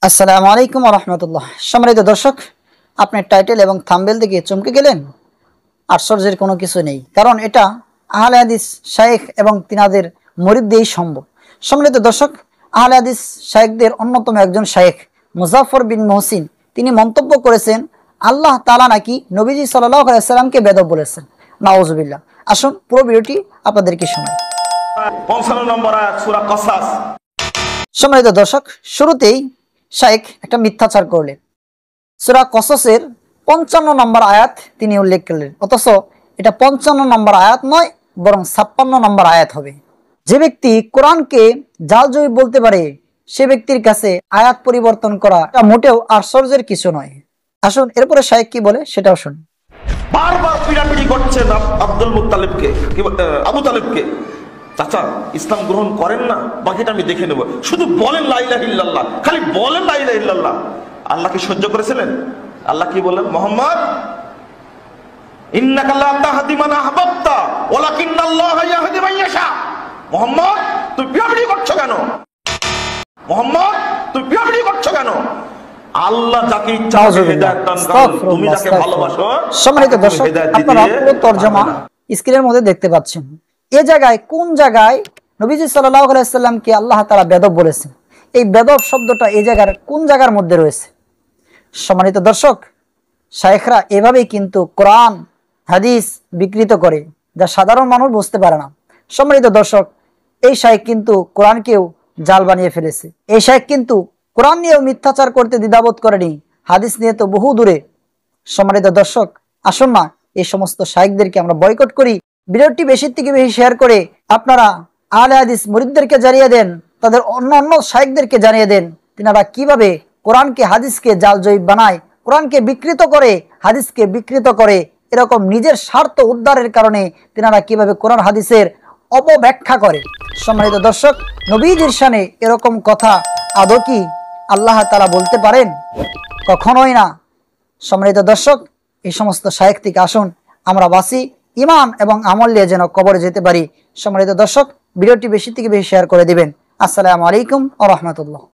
আসসালামু আলাইকুম রহমতুল্লাহ। সম্মানিত দর্শক, আপনার টাইটেল এবং থাম্বনেল দেখে চমকে গেলেন? আশ্চর্যের কোনো কিছু নেই, কারণ এটা আহলে হাদিস শায়েখ এবং তিনাদের মুরিদ দিয়েই সম্ভব। সম্মানিত দর্শক, আহলে হাদিস শায়েখদের অন্যতম একজন শায়েখ মুজাফফর বিন মুহসিন তিনি মন্তব্য করেছেন আল্লাহ তাআলা নাকি নবীজি সাল্লাল্লাহু আলাইহি ওয়াসাল্লামকে বেদব বলেছেন। নাউজুবিল্লাহ। আসুন পুরো ভিডিওটি আপনাদেরকে শোনাই। 55 নম্বর আয়াত সূরা কসাস। সম্মানিত দর্শক, শুরুতেই শায়েখ একটা মিথ্যাচার করলেন। সূরা কসসের 55 নম্বর আয়াত তিনি উল্লেখ করলেন, অথচ এটা 55 নম্বর আয়াত নয়, বরং 56 নম্বর আয়াত হবে। যে ব্যক্তি কোরআনকে জালজয়ী বলতে পারে সে ব্যক্তির কাছে আয়াত পরিবর্তন করা এটা মোটেও আশ্চর্যের কিছু নয়। আসুন এরপরে শায়েখ কি বলে সেটাও শুনি। বারবার পিড়াপিড়ি করছেন আব্দুল মুত্তালিবকে, আবু তালিবকে, চাচা ইসলাম গ্রহণ করেন না, বাকিটা আমি দেখে নেব, শুধু বলেন লা ইলাহা ইল্লাল্লাহ, খালি বলেন লা ইলাহা ইল্লাল্লাহ। আল্লাহ কি সহ্য করেছিলেন? আল্লাহ কি বলেন? মুহাম্মদ ইন্নাকা লা তাহদি মান আহবাবতা ওয়ালাকিন্নাল্লাহা ইয়াহদি মান ইয়াশা। মুহাম্মদ তুই পিড়াপিড়ি করছো কেন? মুহাম্মদ তুই পিড়াপিড়ি করছো কেন? আল্লাহ যাকে ইচ্ছা হেদায়েত দান করেন, তুমি যাকে ভালোবাসো। সম্মানিত দর্শক, আপনারা পুরো তরজমা স্ক্রিনের মধ্যে দেখতে পাচ্ছেন। এই জায়গায় কোন জায়গায় নবীজি সাল্লাল্লাহু আলাইহি ওয়াসাল্লামকে আল্লাহ তাআলা বেদব বলেছেন? এই বেদব শব্দটা এই জায়গার কোন জায়গার মধ্যে রয়েছে? সম্মানিত দর্শক, শায়েখরা এভাবেই কিন্তু কোরআন হাদিস বিকৃত করে, যা সাধারণ মানুষ বুঝতে পারে না। সম্মানিত দর্শক, এই শায়েখ কিন্তু কোরআনকেও জাল বানিয়ে ফেলেছে। এই শায়েখ কিন্তু কোরআন নিয়েও মিথ্যাচার করতে দ্বিধাবোধ করেনি, হাদিস নিয়ে তো বহু দূরে। সম্মানিত দর্শক, আসুন না এই সমস্ত শায়েখদেরকে আমরা বয়কট করি। ভিডিওটি বেশি থেকে বেশি শেয়ার করে আপনারা আহলে হাদিস মুরিদদেরকে জানিয়ে দেন, তাদের অন্য শায়েখদেরকে জানিয়ে দেন তিনারা কিভাবে কোরআনকে হাদিসকে জালজয়ী বানায়, কোরআনকে বিকৃত করে, হাদিসকে বিকৃত করে, এরকম নিজের স্বার্থ উদ্ধারের কারণে তিনারা কিভাবে কোরআন হাদিসের অপব্যাখ্যা করে। সম্মানিত দর্শক, নবীজির শানে এরকম কথা আদৌ কি আল্লাহ তাআলা বলতে পারেন? কখনোই না। সম্মানিত দর্শক, এই সমস্ত শায়েখ থেকে আসুন আমরা বাঁচি, ঈমান এবং আমল নিয়ে যেন কবরে যেতে পারি। সম্মানিত দর্শক, ভিডিওটি বেশি থেকে বেশি শেয়ার করে দিবেন। আসসালামু আলাইকুম ওয়া রাহমাতুল্লাহ।